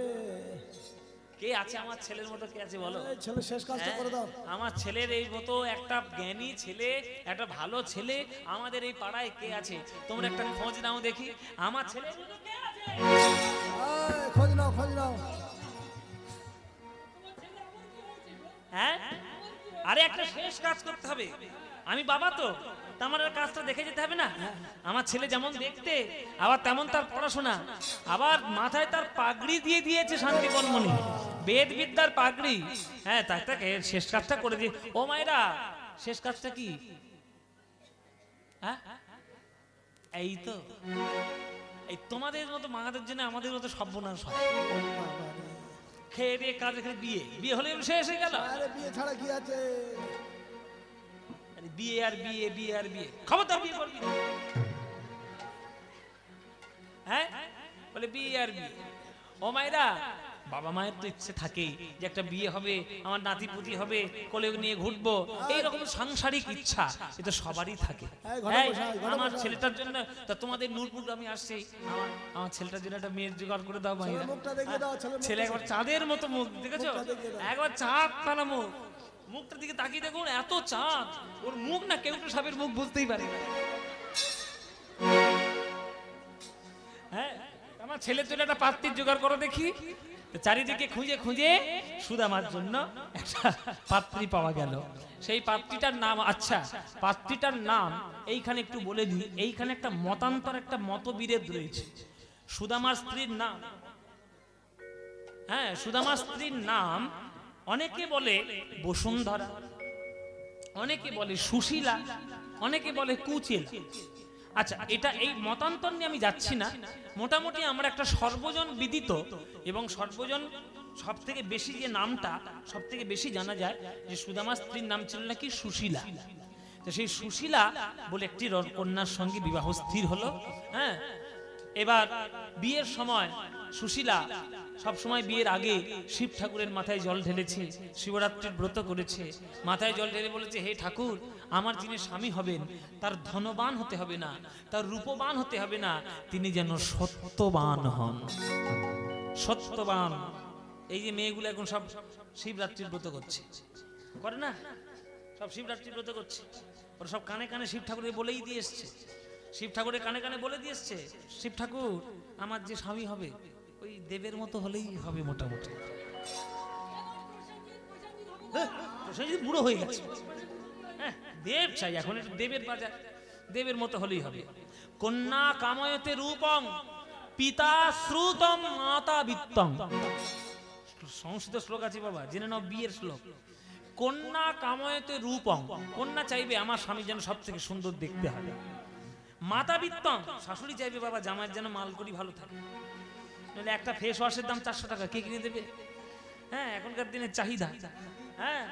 কে আছে আমার ছেলের মতো? কে আছে বলো? ছেলে শেষ কাজটা করে দাও। আমার ছেলের এই মতো একটা জ্ঞানী ছেলে, একটা ভালো ছেলে আমাদের এই পাড়ায় কে আছে? তোমরা একটা খোঁজ নাও দেখি, আমার ছেলের মতো কে আছে? খোঁজ নাও, খোঁজ নাও। হ্যাঁ, আরে একটা শেষ কাজ করতে হবে। আমি বাবা তো, আমার কাজটা দেখে যেতে হবে না? আমার ছেলে যেমন দেখতে, আবার তেমন তার পড়াশোনা, আবার মাথায় তার পাগড়ি দিয়ে দিয়েছে শান্তিবন মুনি, বেদ বিদ্যার পাগড়ি। হ্যাঁ, তাকে শেষ কাজটা করে দিয়ে। ও মায়েরা, শেষ কাজটা কি? হ্যাঁ, এই তো, এই তোমাদের মতো মাদের জন্য আমাদের মতো সর্বনাশ হয়। খেয়ে দিয়ে কাজ, এখানে বিয়ে, বিয়ে হলে শেষ হয়ে গেল। আরে বিয়ে ছাড়া কি আছে? বিয়ে আর বিয়ে, বিয়ে আর বিয়ে, খবরদার বিয়ে করবি না। হ্যাঁ, বলে বিয়ে আর বিয়ে। ও মায়েরা, বাবা মায়ের তো ইচ্ছে থাকেই যে একটা বিয়ে হবে, আমার নাতি পুতি হবে, কোলে নিয়ে ঘুরবো, এইরকম সাংসারিক ইচ্ছা এ তো সবারই থাকে। আমার ছেলেটার জন্য তা তোমাদের নূরপুর আমি আসছি, আমার ছেলেটার জন্য একটা মেয়ের জোগাড় করে দাও মায়েরা। ছেলে একবার চাঁদের মতো মুখ, দেখেছো? একবার চাঁদ তারা মুখ, মুখটার দিকে তাকিয়ে দেখুন, এত চাঁদ। ওর মুখ না কেউ সাপের মুখ বুঝতেই পারে না। হ্যাঁ, আমার ছেলের জন্য একটা পাত্রীর জোগাড় করো দেখি। চারিদিকে খুঁজে খুঁজে সুদামার জন্য একটা পাত্রী পাওয়া গেল। সেই পাত্রীটার নাম, আচ্ছা পাত্রীটার নাম এইখানে একটু বলে দিই। এইখানে একটা মতান্তর, একটা মতবিরোধ রয়েছে। সুদামার স্ত্রীর নাম, হ্যাঁ, সুদামার স্ত্রীর নাম অনেকে বলে বসুন্ধরা, অনেকে বলে সুশীলা, অনেকে বলে কুচেলা। আচ্ছা, এটা এই মতান্তর নিয়ে আমি যাচ্ছি না। মোটামুটি আমরা একটা সর্বজন বিদিত এবং সর্বজন সব থেকে বেশি যে নামটা সব থেকে বেশি জানা যায়, যে সুদামার স্ত্রীর নাম ছিল নাকি সুশীলা। তো সেই সুশীলা বলে একটি কন্যার সঙ্গে বিবাহ স্থির হলো। হ্যাঁ, এবার বিয়ের সময় সুশীলা সবসময় বিয়ের আগে শিব ঠাকুরের মাথায় জল ঢেলেছে, শিবরাত্রির ব্রত করেছে। মাথায় জল ঢেলে বলেছে, হে ঠাকুর, আমার যিনি স্বামী হবেন তার ধনবান হতে হবে না, তার রূপবান হতে হবে না, তিনি যেন সত্যবান হন। সত্যবান। এই যে মেয়েগুলো এখন সব শিবরাত্রির ব্রত করছে, করে না? সব শিবরাত্রির ব্রত করছে, ওরা সব কানে কানে শিব ঠাকুরের বলেই দিয়ে এসছে। শিব ঠাকুরের কানে কানে বলে দিয়ে এসছে, শিব ঠাকুর, আমার যে স্বামী হবে ওই দেবের মতো হলেই হবে মোটামুটি। সে যদি বুড়ো হয়ে গেছে, হ্যাঁ দেব চাই, এখন একটু দেবের বাজার, দেবের মতো হলেই হবে। কন্যা কাময়তে রূপং পিতা শ্রুতম মাতা বিত্তং। সংস্কৃত শ্লোক আছে বাবা, জেনে নাও, বিয়ের শ্লোক। কন্যা কাময়তে রূপং, কন্যা চাইবে আমার স্বামী যেন সব থেকে সুন্দর দেখতে হবে। মাতা বিত্তং, শাশুড়ি চাইবে বাবা জামাইয়ের যেন মালকড়ি ভালো থাকে। নাহলে একটা ফেস ওয়াশের দাম 400 টাকা, কে কিনে দেবে? হ্যাঁ এখনকার দিনের চাহিদা। হ্যাঁ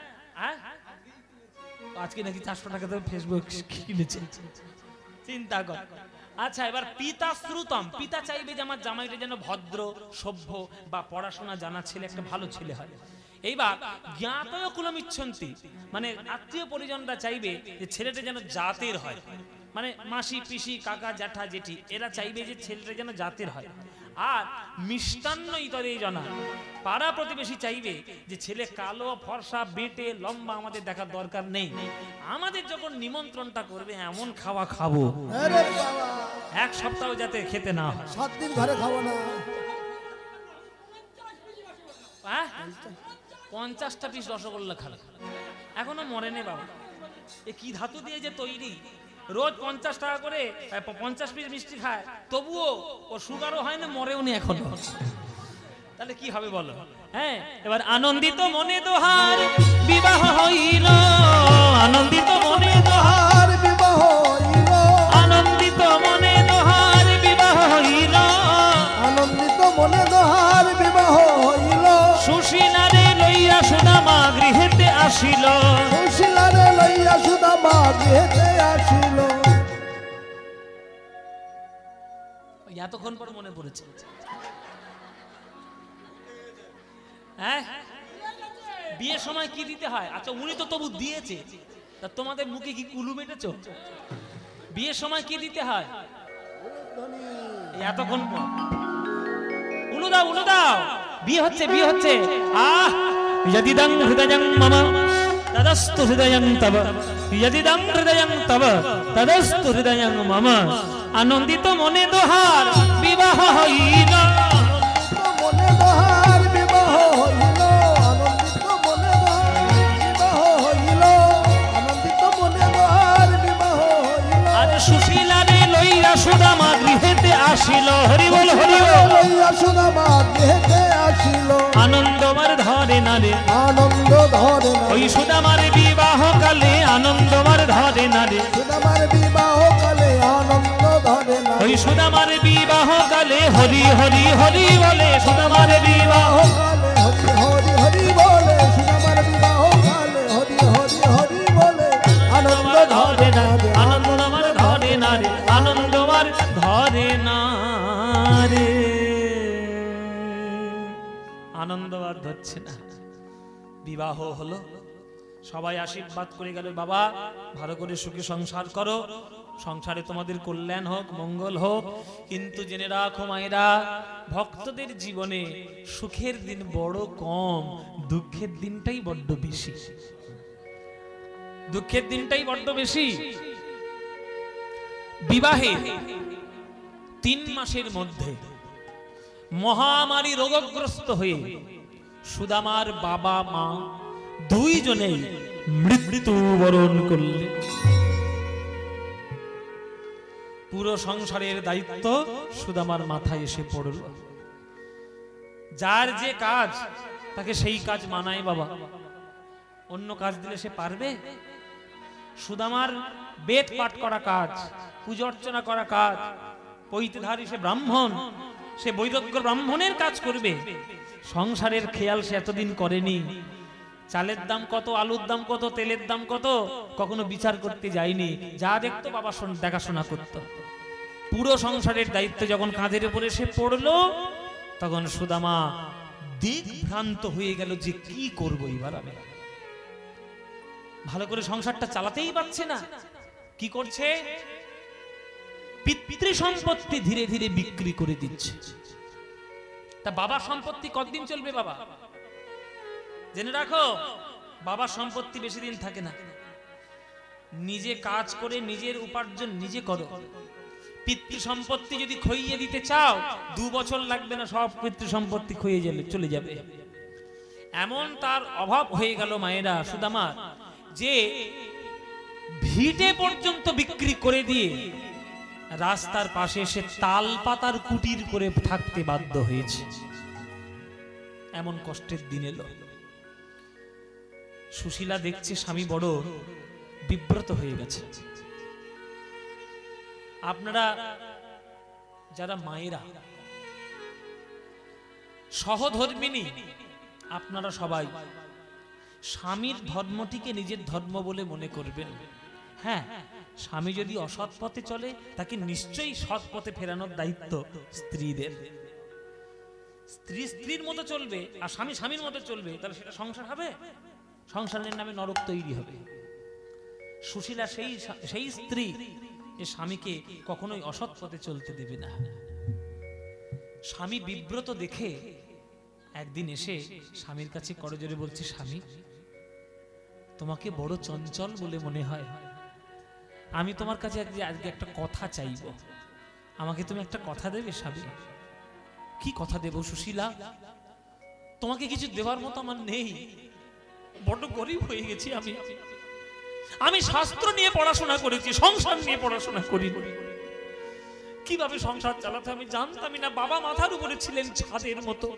আজকে নাকি 400 টাকা দিয়ে ফেসবুক কিনেছে, চিন্তা কর। আচ্ছা এবার পিতা শ্রুতম, পিতা চাইবে যে আমার জামাইটা যেন ভদ্র সভ্য বা পড়াশোনা জানা ছেলে, একটা ভালো ছেলে হয়। এইবার জ্ঞাতয় কুলমিচ্ছন্তি, মানে আত্মীয় পরিজনরা চাইবে যে ছেলেটা যেন জাতের হয়, মানে মাসি পিসি কাকা জ্যাঠা জেঠি এরা চাইবে যে ছেলেটা যেন জাতের হয়। আর মিষ্টান্ন ইতরে জানা, পাড়া প্রতিবেশী চাইবে যে ছেলে কালো ফর্সা বেটে লম্বা আমাদের দেখার দরকার নেই, আমাদের যখন নিমন্ত্রণটা করবে এমন খাওয়া খাবো এক সপ্তাহ যাতে খেতে না হয়, 7 দিন ঘরে খাবো না। 50টা পিস রসগোল্লা খাবে, এখনো মরেনি বাবা। এ কি ধাতু দিয়ে যে তৈরি, রোজ 50 টাকা করে 50 পিস মিষ্টি খায়, তবুও ও সুগারও হয় না, মরেও নি এখনো। তাহলে কি হবে বলো? হ্যাঁ এবার আনন্দিত মনে দোহার বিবাহ হইল, আনন্দিত মনে দোহার বিবাহ হইল, আনন্দিত মনে দোহার বিবাহ হইল, আনন্দিত মনে দোহার বিবাহ হইল। সুশীলারে লইয়া সুদামা গৃহেতে আসিল, সুশীলারে লইয়া সুদামা গৃহেতে আসিল। এতক্ষণ পর মনে পড়েছে। হ্যাঁ বিয়ের সময় কি দিতে হয়? আচ্ছা উনি তো তবু দিয়েছে, তা তোমাদের মুখে কি কুলু মেটেছো? বিয়ের সময় কি দিতে হয়? এতক্ষণ পর উলু দাও, উলু দাও, বিয়ে হচ্ছে, বিয়ে হচ্ছে। আহ যদিদং হৃদয়ং মম তদস্তু হৃদয়ং তব, যদিদং হৃদয়ং তব তদস্তু হৃদয়ং মম, আনন্দিত মনে দোহার বিবাহ হইল, মনে দোহার বিবাহ হইল, আনন্দিত মনে দোহার বিবাহ হইল, আনন্দিত মনে দোহার বিবাহ হইল। আজ সুশীলারে লইয়া সুদামা গৃহেতে আসিল, হরি বল হরি বল, লইয়া সুদামা গৃহেতে আসিল, আনন্দমার ধরে নারে, আনন্দ ধরে না। ওই সুদামার বিবাহ কালে আনন্দমার ধরে নারে, সুদামার বিবাহ কালে আনন্দ ধরে না। ওই সুদামার বিবাহ কালে হরি হরি হরি বলে, সুদামার বিবাহ কালে হরি হরি হরি বলে, সুদামার বিবাহ কালে হরি হরি হরি বলে, আনন্দ ধরে না রে, আনন্দমার ধরে নারে, আনন্দমার ধরে না রে, আনন্দবার ধরছে না। বিবাহ হলো, সবাই আশীর্বাদ করে গেল, বাবা ভালো করে সুখে সংসার করো, সংসারে তোমাদের কল্যাণ হোক, মঙ্গল হোক। কিন্তু জেনে রাখো মায়েরা, ভক্তদের জীবনে সুখের দিন বড় কম, দুঃখের দিনটাই বড্ড বেশি, দুঃখের দিনটাই বড্ড বেশি। বিবাহে 3 মাসের মধ্যে মহামারী রোগগ্রস্ত হয়ে সুদামার বাবা মা দুইজনেই মৃত্যুবরণ করলেন। পুরো সংসারের দায়িত্ব সুদামার মাথায় এসে পড়ল। যার যে কাজ তাকে সেই কাজ মানায় বাবা, অন্য কাজ দিলে সে পারবে? সুদামার বেদ পাঠ করা কাজ, পূজা অর্চনা করা কাজ, পৈতধারী সে ব্রাহ্মণ, সে বৈরাগ্য ব্রাহ্মণের কাজ করবে। সংসারের খেয়াল সে এতদিন করেনি, চালের দাম কত, আলুর দাম কত, তেলের দাম কত কখনো বিচার করতে যায়নি, যা দেখতো বাবা দেখাশোনা করত। পুরো সংসারের দায়িত্ব যখন কাঁধের উপরে সে পড়লো, তখন সুদামা দিগ্ভ্রান্ত হয়ে গেল যে কি করবো এবার আমি। ভালো করে সংসারটা চালাতেই পারছে না, কি করছে? পিতৃ সম্পত্তি ধীরে ধীরে বিক্রি করে দিচ্ছে। তা বাবার সম্পত্তি কতদিন চলবে বাবা? জেনে রাখো, বাবার সম্পত্তি বেশি দিন থাকে না। নিজে কাজ করে নিজের উপার্জন নিজে করো। পিতৃ সম্পত্তি যদি খইয়ে দিতে চাও 2 বছর লাগবে না, সব পিতৃ সম্পত্তি খইয়ে চলে যাবে। এমন তার অভাব হয়ে গেল মায়েরা সুদামা, যে ভিটে পর্যন্ত বিক্রি করে দিয়ে রাস্তার পাশে এসে তাল পাতার কুটির করে থাকতে বাধ্য হয়েছে। এমন কষ্টের দিন এলো। সুশীলা দেখছে স্বামী বড় বিব্রত হয়ে গেছে। আপনারা যারা মায়েরা সহধর্মিনী, আপনারা সবাই স্বামীর ধর্মটিকে নিজের ধর্ম বলে মনে করবেন। হ্যাঁ, স্বামী যদি অসৎ পথে চলে তাকে নিশ্চয়ই সৎ পথে ফেরানোর দায়িত্ব স্ত্রীদের। স্ত্রী স্ত্রীর মতো চলবে আর স্বামী স্বামীর মতো চলবে, তাহলে সেটা সংসার হবে? সংসারের নামে নরক তৈরি হবে। সুশীলা সেই স্ত্রী যে স্বামীকে কখনোই অসৎ পথে চলতে দেবে না। স্বামী বিব্রত দেখে একদিন এসে স্বামীর কাছে করজোরে বলছে, স্বামী তোমাকে বড় চঞ্চল বলে মনে হয়, আমি তোমার কাছে আজকে একটা কথা চাইব, আমাকে তুমি একটা কথা দেবে স্বামী? কি কথা দেব সুশীলা? তোমাকে কিছু দেওয়ার মতো আমার নেই, বড় গরিব হয়ে গেছি আমি শাস্ত্র নিয়ে পড়াশোনা করেছি, সংসার নিয়ে পড়াশোনা করি, কিভাবে সংসার চালাতে আমি জানতামই না। বাবা মাথার উপরে ছিলেন ছাদের মতো,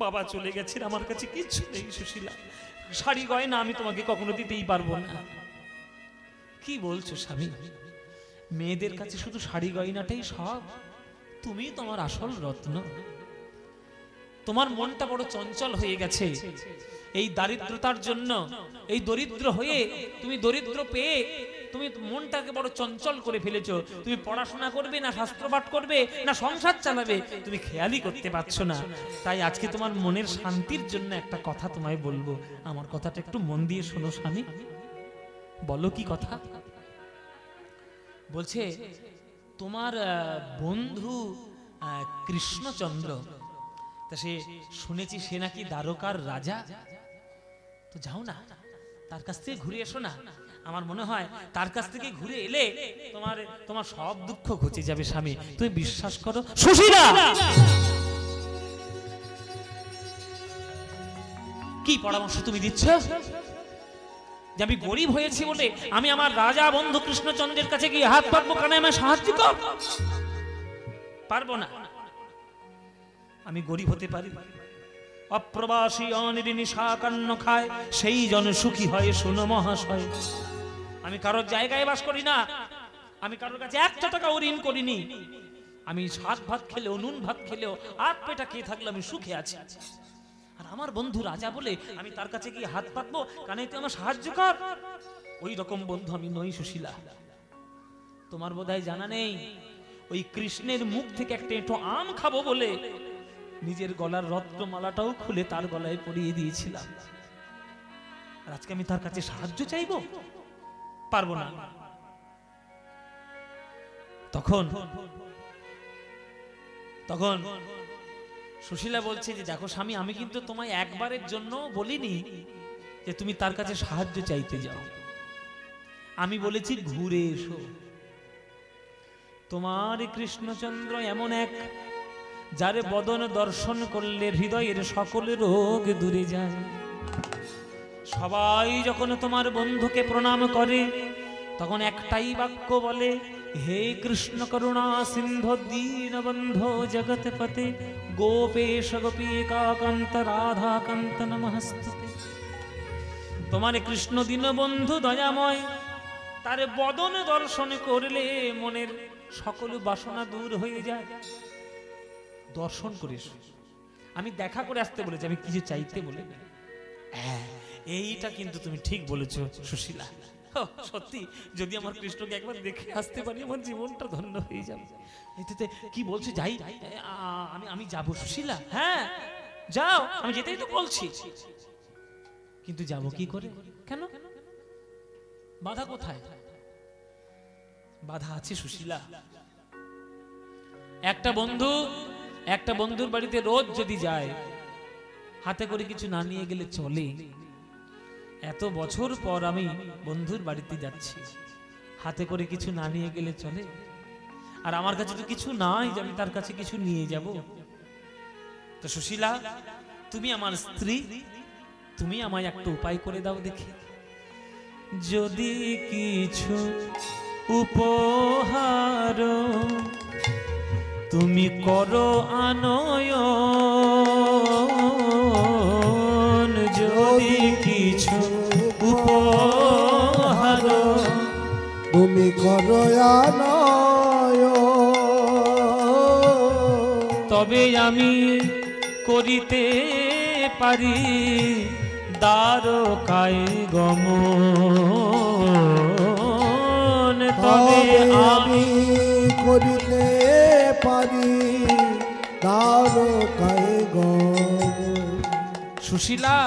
বাবা চলে গেছেন, আমার কাছে কিচ্ছু নেই সুশীলা, শাড়ি গয়না আমি তোমাকে কখনো দিতেই পারবো না। কি বলছো স্বামী? মেয়েদের কাছে শুধু শাড়ি গয়নাটাই সব? তুমি তোমার আসল রত্ন। তোমার মনটা বড় চঞ্চল হয়ে গেছে এই দারিদ্রতার জন্য। এই দরিদ্র হয়ে তুমি দরিদ্র পেয়ে তুমি মনটাকে বড় চঞ্চল করে ফেলেছো। তুমি পড়াশোনা করবে না শাস্ত্র পাঠ করবে না সংসার চালাবে, তুমি খেয়ালই করতে পারছো না। তাই আজকে তোমার মনের শান্তির জন্য একটা কথা তোমায় বলবো, আমার কথাটা একটু মন দিয়ে শোনো স্বামী। বলো কি কথা? বলছে তোমার বন্ধু কৃষ্ণচন্দ্র, তা সে শুনেছি সে নাকি দ্বারকার রাজা, তো যাও না তার কাছ থেকে ঘুরে এসো না। আমার মনে হয় তার কাছ থেকে ঘুরে এলে তোমার সব দুঃখ ঘুচে যাবে স্বামী, তুমি বিশ্বাস করো। সুশীলা কি পরামর্শ তুমি দিচ্ছ? যে আমি গরিব হয়েছি বলে আমি আমার রাজা বন্ধু কৃষ্ণচন্দ্রের কাছে গিয়ে হাত পাতবো, কানে আমার সাহায্য কর? পারবো না। আমি গরিব হতে পারি, অপ্রবাসী অনির্নিশাকান্ন খায় সেই জন সুখী হয় শুনো মহাশয়। আমি কারোর জায়গায় বাস করি না, আমি কারোর কাছে 1 টাকা ঋণ করিনি। আমি শাক ভাত খেলেও নুন ভাত খেলেও 8 পেটা খেয়ে থাকলে আমি সুখে আছি। আর আমার বন্ধু রাজা বলে আমি তার কাছে গিয়ে হাত পাতবো, কানে তুই আমার সাহায্য কর? ওই রকম বন্ধু আমি নই সুশীলা। তোমার বোধহয় জানা নেই, ওই কৃষ্ণের মুখ থেকে একটা এঁটো আম খাবো বলে নিজের গলার রত্নমালাটাও খুলে তার গলায় পরিয়ে দিয়েছিলাম। আর আজকে আমি তার কাছে সাহায্য চাইবো? পারবো না। তখন সুশীলা বলছে যে দেখো স্বামী, আমি কিন্তু তোমায় একবারের জন্য বলিনি যে তুমি তার কাছে সাহায্য চাইতে যাও, আমি বলেছি ঘুরে এসো। তোমার কৃষ্ণচন্দ্র এমন এক, যারে বদন দর্শন করলে হৃদয়ের সকল রোগ দূরে যায়। সবাই যখন তোমার বন্ধুকে প্রণাম করে তখন একটাই বাক্য বলে, হে কৃষ্ণ করুণা সিন্ধু দীনবন্ধো জগৎপতে গোপেশ গোপিকাকান্ত রাধাকান্ত নমস্তুতে। তোমার কৃষ্ণ দীনবন্ধু দয়াময়, তার বদন দর্শন করলে মনের সকল বাসনা দূর হয়ে যায়। দর্শন করিস, আমি দেখা করে আসতে বলেছি, আমি কিছু চাইতে বলে। এইটা কিন্তু তুমি ঠিক বলেছো সুশীলা। সত্যি, যদি আমার কৃষ্ণকে একবার দেখে আসতে পারি আমার জীবনটা ধন্য হয়ে যাবে। এতে কি বলছো? যাই, আমি যাবো সুশীলা। হ্যাঁ যাও, আমি যেতেই তো বলছি, কিন্তু যাবো কি করে? কেন? বাধা কোথায়? বাধা আছে সুশীলা। একটা বন্ধুর বাড়িতে রোজ যদি যায়, হাতে করে কিছু না নিয়ে গেলে চলে? এত বছর পর আমি বন্ধুর বাড়িতে যাচ্ছি, হাতে করে কিছু না নিয়ে গেলে চলে? আর আমার কাছে তো কিছু নাই যে আমি তার কাছে কিছু নিয়ে যাব। তো সুশীলা, তুমি আমার স্ত্রী, তুমি আমায় একটা উপায় করে দাও দেখি। যদি কিছু উপহার তুমি করো আনয়ন, যদি কিছু উপহার তুমি করো আনয়ন, তবে আমি করিতে পারি দ্বারকায় গমন, তবে আমি করিতে পারি দ্বারকায় গমন। সুশীলা,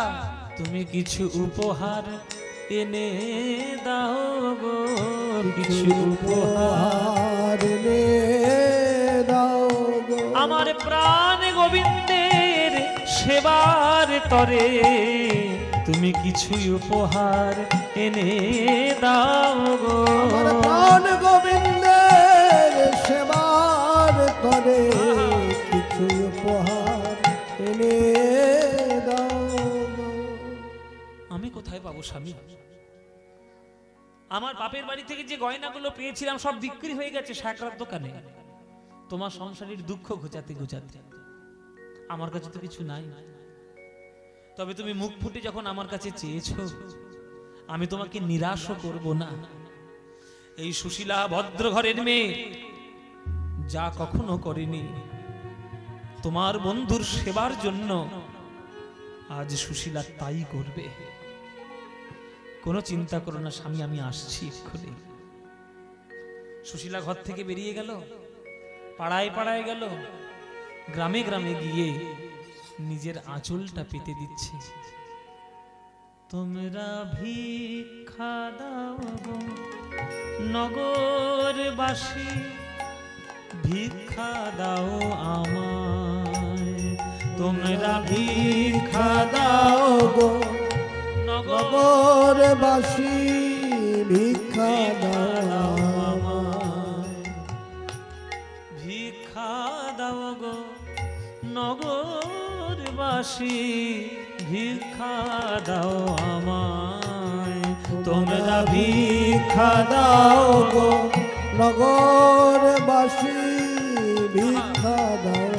তুমি কিছু উপহার এনে দাও গো, কিছু উপহার এনে দাও গো। আমার প্রাণ গোবিন্দের সেবার তরে তুমি কিছু উপহার এনে দাও গো। আমার প্রাণ গোবিন্দের সেবার তরে কিছু উপহার এনে দাও গো। আমি কোথায় পাবো স্বামী? আমার বাপের বাড়ি থেকে যে গয়নাগুলো পেয়েছিলাম সব বিক্রি হয়ে গেছে সাকরার দোকানে, তোমার সংসারের দুঃখ ঘোচাতে ঘোচাতে। আমার কাছে তো কিছু নাই, তবে তুমি মুখ ফুটে যখন আমার কাছে চেয়েছো, আমি তোমাকে নিরাশও করব না। এই সুশীলা ভদ্র ঘরের মেয়ে যা কখনো করেনি তোমার বন্ধুর সেবার জন্য, আজ সুশীলা তাই করবে। কোনো চিন্তা করো না স্বামী, আমি আসছি এক্ষুনি। সুশীলা ঘর থেকে বেরিয়ে গেল, পাড়ায় পাড়ায় গেল, গ্রামে গ্রামে গিয়ে নিজের আঁচলটা পেতে দিচ্ছে। তোমরা ভিক্ষা দাও গো নগরবাসী, ভিক্ষা দাও আমায়। তোমরা ভিক্ষা দাও গো নগরবাসী, ভিক্ষা দাও আমায়। ভিক্ষা দাও গো নগরবাসী, ভিক্ষা দাও আমায়। তোমরা ভিক্ষা দাও গো নগরবাসী, ভিক্ষা দাও